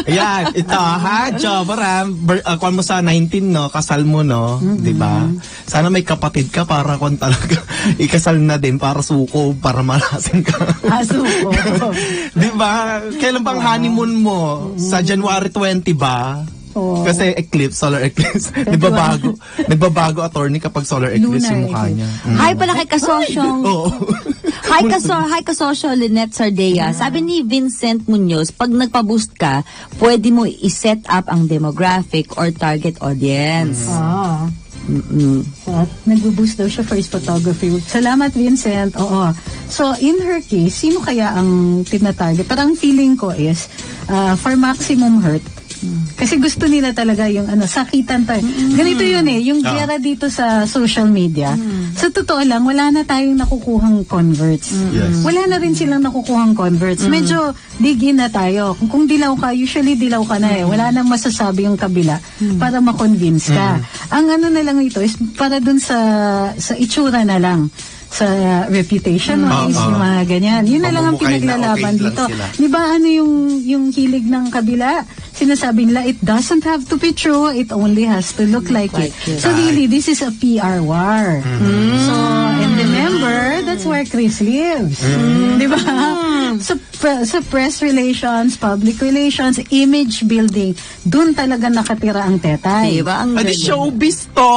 Ayan, ito ha, Jover kung mo sa 19, no? Kasal mo, no? Diba? Sana may kapatid ka para kung talaga ikasal na din para suko, para malasin ka. Suko. Diba? Kailan bang honeymoon mo? Sa January 20 ba? Kasi solar eclipse. Nagbabago attorney kapag solar eclipse yung mukha niya. Hi pala kay kasosyong. Hi kasosyo Lynette Sardea. Sabi ni Vincent Munoz, pag nagpa-boost ka, pwede mo i-set up ang demographic or target audience. So, nag-boost daw siya for his photography. Salamat, Vincent. Oo. So, in her case, sino kaya ang tina-target? Parang feeling ko is for maximum hurt. Kasi gusto nila talaga yung sakitan tayo. Ganito yun yung gera dito sa social media. Sa totoo lang, wala na tayong nakukuhang converts. Yes. Wala na rin silang nakukuhang converts. Medyo dig in na tayo. Kung dilaw ka, usually dilaw ka na wala nang masasabi yung kabila para ma-convince ka. Ang na lang ito is para dun sa itsura na lang. Sa reputation wise, yung mga ganyan. Yun na lang ang pinaglalaban dito. Di ba yung hilig ng kabila? Sinasabi nila, it doesn't have to be true, it only has to look like it. So really, this is a PR war. So, and remember, that's where Chris lives. Di ba? So, sa press relations, public relations, image building, dun talaga nakatira ang tetay. Diba? Ang Ano, galing. showbiz to?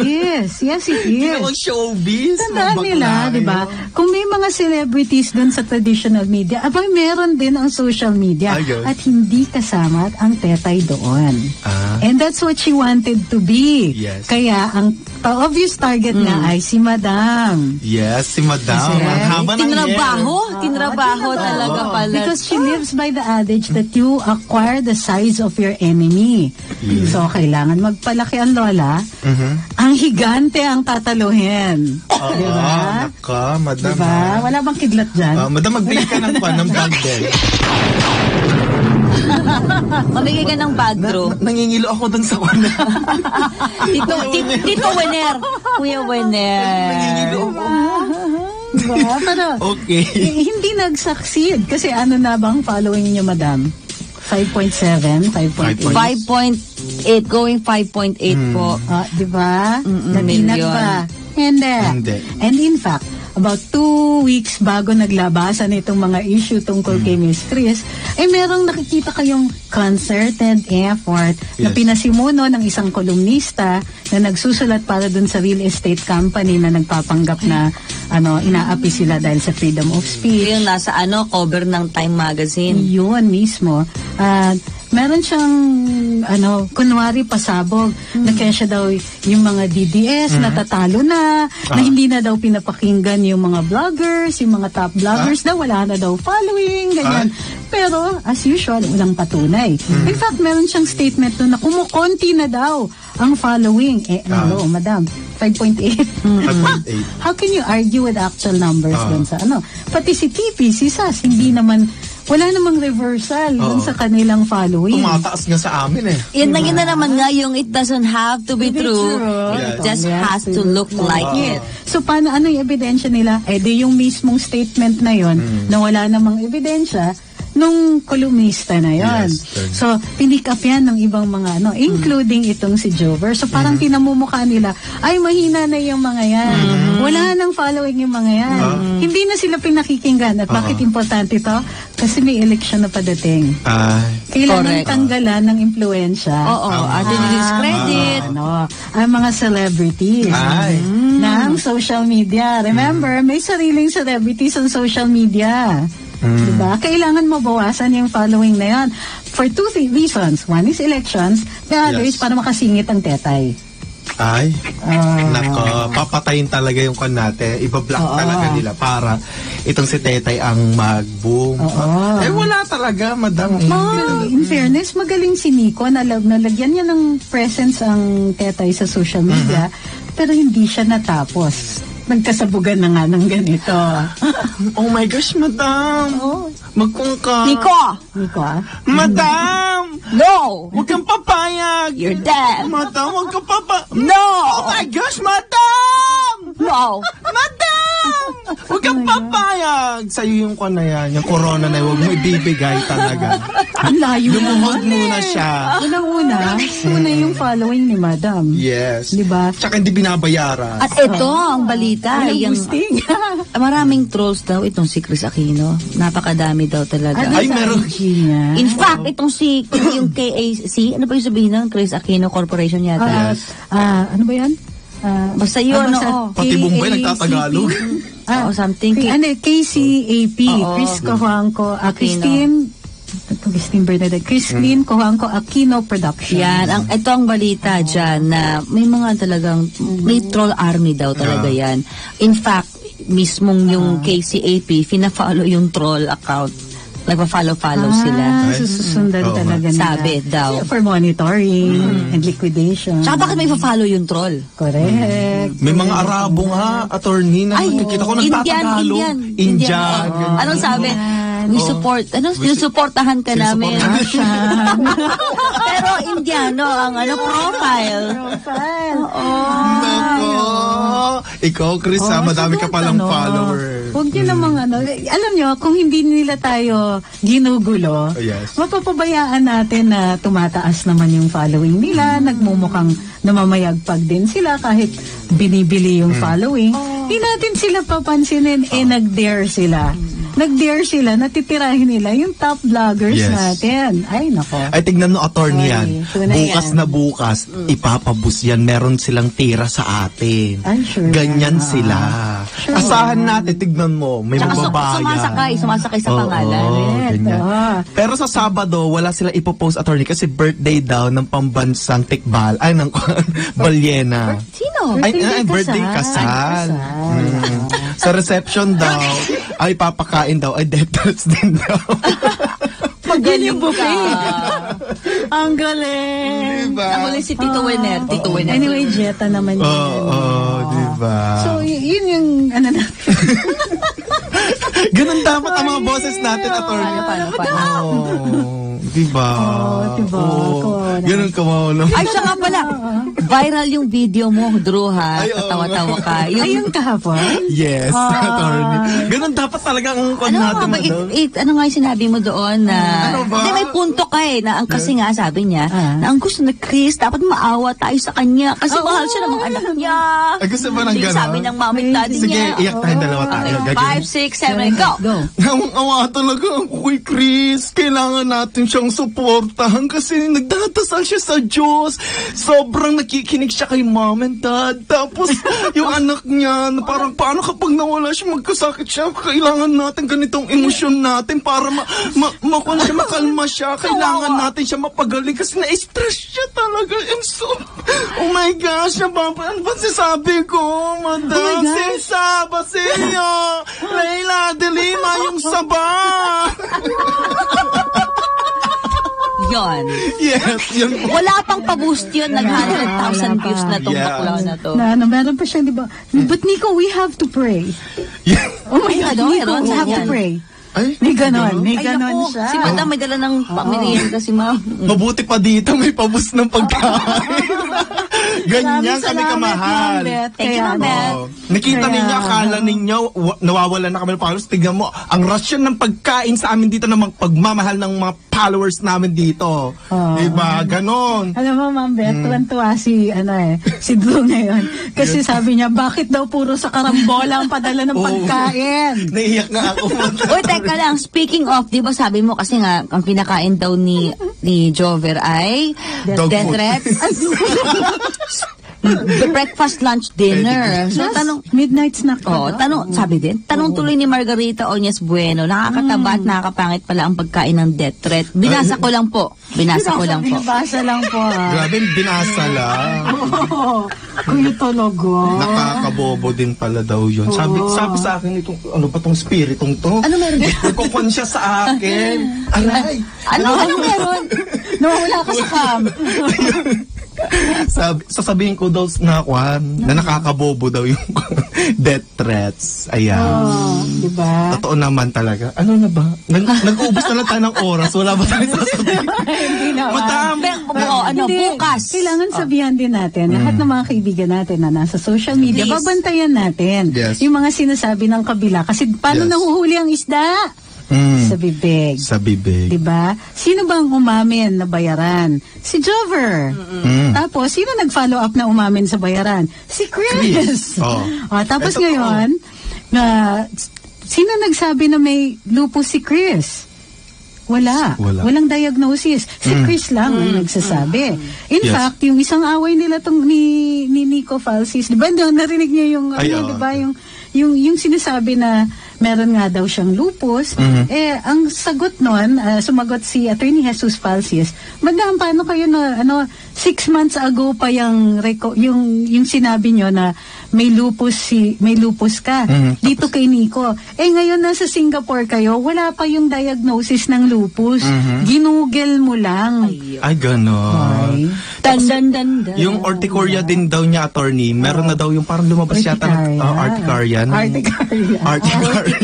Yes, it Hindi is. naman showbiz. Tandaan nila, Mabakla di ba? kayo. Kung may mga celebrities dun sa traditional media, abay meron din ang social media. Ayun. At hindi kasama ang tetay doon. And that's what she wanted to be. Yes. Kaya ang obvious target na ay si Madam. Yes, si Madam. Kasi, Ang haba ng Tinrabaho talaga pala. Because she lives by the adage that you acquire the size of your enemy. So, kailangan magpalaki ang lola. Ang higante ang tataluhin. Diba? Naka, Madam. Diba? Wala bang kidlat dyan? Madam, magbili ka ng bundle. Mamigay ka ng bag, Drew. Nangingilo ako dun sa kuna. Tito Wenner. Kuya Wenner. Nangingilo ako. Diba? Pero, Okay. hindi nag-succeed. Kasi ano na bang following niyo, Madam? 5.7? 5.8? 5.8, going 5.8 po. Diba? Natinag Million. ba? Hindi. Hindi. And in fact, about 2 weeks bago naglabasan itong mga issue tungkol kay Miss Tris, ay merong nakikita kayong concerted effort na Yes. pinasimuno ng isang kolumnista na nagsusulat para dun sa real estate company na nagpapanggap na inaapi sila dahil sa freedom of speech. Yung nasa cover ng Time Magazine. Yun mismo. Meron siyang kunwari pasabog na kaya siya daw yung mga DDS natatalo na hindi na daw pinapakinggan yung mga vloggers, yung mga top vloggers daw wala na daw following, ganyan. Pero as usual, walang patunay. In fact, meron siyang statement doon na kumukonti na daw ang following. Hello, Madam, 5.8. 5.8. How can you argue with actual numbers dun sa Pati si TP, si SAS, wala namang reversal dun sa kanilang following. Tumataas nga sa amin eh. Yan na naman nga yung it doesn't have to be true. It just has to look like it. So, paano, ano yung ebidensya nila? Di yung mismong statement na yon na wala namang ebidensya nung kolumnista na yon. Yes, So, pinick up yan ng ibang mga including itong si Jover. So, parang tinamumukha nila, ay, mahina na yung mga yan. Wala nang following yung mga yan. Hindi na sila pinakikinggan. At bakit importante ito? Kasi may election na padating. Kailangan Correct. tanggalan ng impluensya. Oo, at discredit. Ang mga celebrities ng social media. Remember, may sariling celebrities on social media. Diba? Kailangan mabawasan yung following na yan. For two reasons. One is elections. The other is para makasingit ang tetay. Ay, nako, papatayin talaga yung kan natin. Ibablock talaga nila para itong si Tetay ang mag-boom. Wala talaga, Madam. In fairness, magaling si Nico. Nalagyan niya ng presence ang tetay sa social media. Pero hindi siya natapos. Nagkasabugan na nga ng ganito. Oh my gosh, Madam. Magkungka. Nico! Madam! No! Huwag kang papayag. You're dead! Madam, huwag kang papayag. No! Oh my gosh, Madam! No! Madam! Huwag kang papayag. Sa'yo yung kwan na yan, yung corona na yun, huwag mo ibibigay talaga. Ang layo Lumuhod naman muna siya. Una yung following ni Madam. Yes. Diba? Tsaka hindi binabayaran. At ito, ang balita. Walang Yung, boosting. maraming trolls daw itong si Chris Aquino. Napakadami daw talaga. Ay, meron. In fact, itong yung KAC, ano ba yung sabihin ng Chris Aquino Corporation yata? Ano ba yan? Basta yun, basta oo. Pati Bombay KACP. nagtatagalog. Oo, something. KCAP, Oo. Chris Cojuangco, Aquino. Christine Bernadette, Christine Cojuangco Aquino Production. Yan, ito ang balita dyan na may mga talagang, may troll army daw talaga yan. In fact, mismong yung KCAP, fina-follow yung troll account. Nagpa-follow sila. Susundan Oo, talaga nila. Sabi daw. For monitoring and liquidation. Tsaka bakit may pa-follow yung troll? Correct. May mga Arabo nga, attorney na nakikita ko nagtatagalog. Indian. Anong sabi? We support, sinusuportahan ka namin. Pero Indiano ang profile. Nako. Ikaw, Chris, madami ka palang follower. Huwag nyo namang alam nyo, kung hindi nila tayo ginugulo, Yes. mapapabayaan natin na tumataas naman yung following nila, nagmumukhang namamayagpag din sila kahit binibili yung following. Hindi natin sila papansinin, nag-dare sila nag-dare sila, natitirahin nila yung top vloggers Yes. natin. Ay, nako. Ay, tignan mo, attorney yan. Sorry, tunay Bukas yan. na bukas, ipapabus yan. Meron silang tira sa atin. Ay, sure Ganyan yan. sila. Sure. Asahan natin, tignan mo, may Tsaka mababayan. sumasakay sa Oo, pangalan. ganyan. Pero sa Sabado, wala sila ipopost, attorney, kasi birthday daw ng pambansang tikbal. Ay, ng balyena. Sino? Birthday kasal. Sa reception daw, ay papakain daw, ay death threats din daw. Magaling ka. Ang galing. Diba? Ako lang si Tito Wenner. Tito Wenner. Anyway, Jetta naman yun. Oo, diba? So, yun yung, ano na. Ganun dapat ang mga boses natin, attorney. Paano? Diba? Diba? Oo. Ganun ka mo naman. Ay, siya nga pala. Viral yung video mo, Drew, ha? Ay, oo. Tatawa-tawa ka. Ayun kahapon. Yes, attorney. Ganun dapat talaga ang kwan Ano natin. nga ba, ano nga yung sinabi mo doon na, Ano ba? hindi, may punto ka eh, na ang kasi nga sabi niya, na ang gusto na Chris, dapat maawa tayo sa kanya kasi mahal siya ng mga anak niya. Ay, gusto ba ng Hindi gano'n? sabi ng mami at daddy Sige, niya. iyak tayong dalawa tayo. Gagawin. 5, 6, 7, go! Go. Awa talaga ako kay Chris. Kailangan natin siyang suportahan kasi nagdadasal siya sa Diyos. Sobrang nakikinig siya kay mom and dad. Tapos yung anak niya, na parang paano kapag nawala siya, magkasakit siya, kailangan natin ganitong emosyon natin para makalma siya. Kailangan natin siya mapagaling kasi na-stress siya talaga. And so, oh my gosh, ano ba sasabi ko, madam? Oh my gosh. Sinsa, Basilio, Leila, Delima, yung saba. Yon. Yes, yun po. Wala pang pa-boost yun, nag-100,000 views na itong Yeah. bakla na to. Meron pa siya, di ba? But Nico, we have to pray. Yeah. Oh my Ay, God, ano, Nico, meron we have to yan. pray. Ay, May ganon, may Ay, ganon naku, siya. si Madam may dala ng pamirienda si Ma'am. mabuti pa dito, may pabus ng pagkain. Ganyan Maraming kami salamat, kamahal. Ma'am Beth. Thank you, Kaya, Ma'am Beth. Oo. Nakita Kaya- ninyo, akala ninyo, nawawala na kami ng followers. Tignan mo, ang rasyon ng pagkain sa amin dito ng pagmamahal ng mga followers namin dito. Diba? Ganon. Alam mo, Ma'am Beth, tuwan-tuwa si Drew ngayon. Kasi sabi niya, bakit daw puro sa karambola ang padala ng Oo. pagkain? Naiiyak nga ako. Uy, teka lang, speaking of, di ba sabi mo kasi nga, ang pinakain daw ni Jover ay Dog death food. threats. Breakfast, lunch, dinner. So, Plus, tanong, midnight snack pa oh, daw. sabi din, tanong tuloy ni Margarita Oñez Bueno, nakakataba at nakakapangit pala ang pagkain ng death threat. Binasa ko lang po. Binasa ko lang po. Binabasa lang po, Grabe, binasa lang. Kuya Tologo. Nakakabobo din pala daw yun. Sabi sa akin itong, ano ba tong spiritong to? Ano meron dyan? Nagkukwan siya sa akin. Aray! Ano meron? Nawawala ka sa cam. Sasabihin ko daw na nakakabobo daw yung death threats. Ayan. Diba? Totoo naman talaga. Ano na ba? Nag-uubos na lang tayo ng oras. Wala ba tayo sasabihin? Hindi naman. Madam! Hindi, Bukas. Kailangan sabihan din natin, lahat ng mga kaibigan natin na nasa social media, Please. babantayan natin Yes. yung mga sinasabi ng kabila. Kasi paano Yes. nahuhuli ang isda? Sa bibig. Sa bibig. Diba? Sino bang umamin na bayaran? Si Jover. Tapos, sino nag-follow up na umamin sa bayaran? Si Chris. Oh. Tapos Ito, ngayon, sino nagsabi na may lupus si Chris? Wala. Walang diagnosis. Si Chris lang ang nagsasabi. In Yes. fact, yung isang away nila ni Nico Falsis, di ba? Narinig niyo yung, Ay, di ba? Yung sinasabi na meron nga daw siyang lupus, ang sagot nun, sumagot si Attorney Jesus Falsis, Madam, paano kayo na, 6 months ago pa yung sinabi nyo na may lupus ka dito kay Nico. Ngayon nasa Singapore kayo, wala pa yung diagnosis ng lupus. Ginugel mo lang. Ay, gano'n. Dan. Yung urticaria din daw niya, attorney, meron na daw yung parang lumabas yata ng urticaria. Urticaria.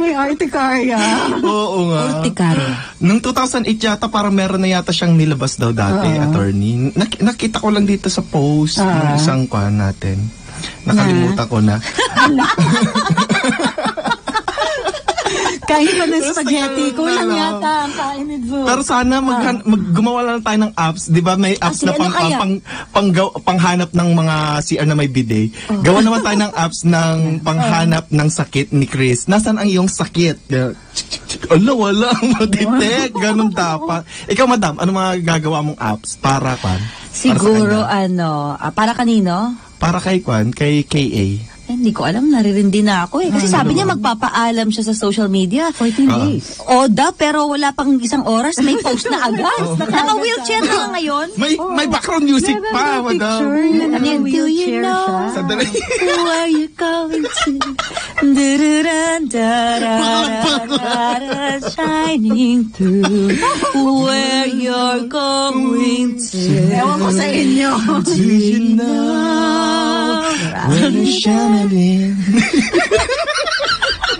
May urticaria. Oo nga. Urticaria. Noong 2008 yata, parang meron na yata siyang nilabas daw dati, attorney. Nakita ko lang dito sa post ng isang kwan natin. Nakalimutan ko na. Kain pa ng spaghetti. Kulang yata ang kain ni Drew. Pero sana gumawa lang tayo ng apps, 'di ba? May apps na panghanap ng mga CR na may bidet. Gawa naman tayo ng apps ng panghanap ng sakit ni Chris. Nasaan ang iyong sakit? Ala, wala ang detect. Ganun dapat. Ikaw, madam, ano mga gagawa mong apps para kwan? Siguro, para kanino? Para kay kwan, kay KA. Hindi ko alam, naririndi na ako eh. Kasi sabi niya magpapaalam siya sa social media. 14 days. Oda, pero wala pang isang oras, may post na agad. Naka-wheelchair na nga ngayon. May background music pa, madam. Do you know Sandali. who are you going to? Shining through where you're going to. Ewan ko sa inyo. Do you know when you're shining?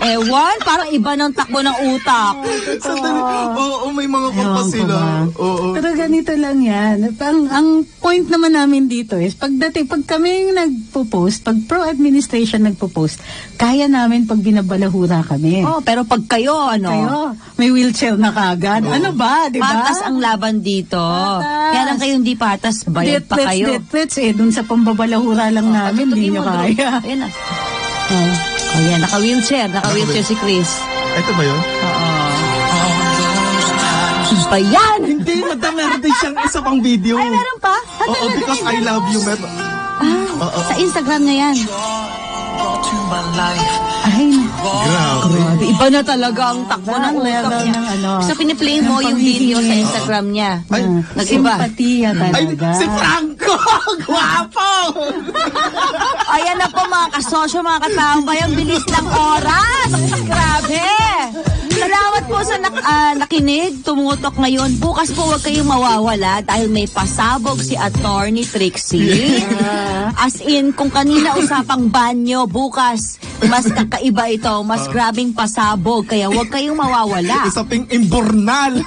Ewan, parang iba ng takbo ng utak. Sandali. Oo, may mga kanta sila. Oo. Pero ganito lang yan. Ang point naman namin dito is, pag kami nagpo-post, pag pro-administration nagpo-post, kaya namin pag binabalahura kami. Pero pag kayo, Kayo, may wheelchair na kagad. Ano ba, di ba? patas ang laban dito. Patas. Kaya lang kayo hindi patas, bayad pa kayo. Death dun sa pambabalahura lang namin, hindi nyo kaya. Ayan na. Ayan, naka-wheelchair si Chris. Ito ba yun? Ba yan? Hindi, madam, meron din siyang isa pang video. Ay, meron pa? Oo, because I love you, meron. Sa Instagram niya yan. Ay, Grabe. Iba na talaga ang takbo ng utak niya. So, piniplay mo yung video sa Instagram niya. Ay, Nag-iba. simpatiya Ay, talaga. si Franco! Guwapo! Ayan na po mga kasosyo, mga katambay, ang bilis ng oras. Grabe! Salamat po sa nakinig, tumutok ngayon. Bukas po huwag kayong mawawala dahil may pasabog si Attorney Trixie. As in, kung kanina usapang banyo, bukas mas kakaiba ito, mas grabing pasabog. Kaya huwag kayong mawawala. Isa ping imbornal.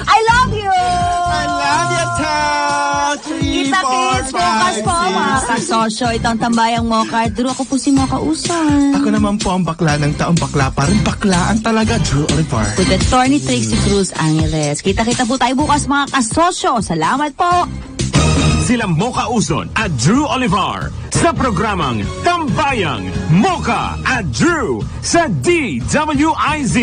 I love you! I love you, Tao! 3, Kita-kits 4, bukas 5, po, mga 6. kasosyo. Ito ang tambayang Mocha. Drew, ako po si Mocha Usan. Ako naman po ang bakla ng taong bakla pa rin. Baklaan talaga, Drew Oliver. With Attorney Trixie Cruz Angeles. Kita-kita po tayo bukas, mga kasosyo. Salamat po! Sila Mocha Uson at Drew Olivar sa programang Tambayang Mocha at Drew sa DWIZ.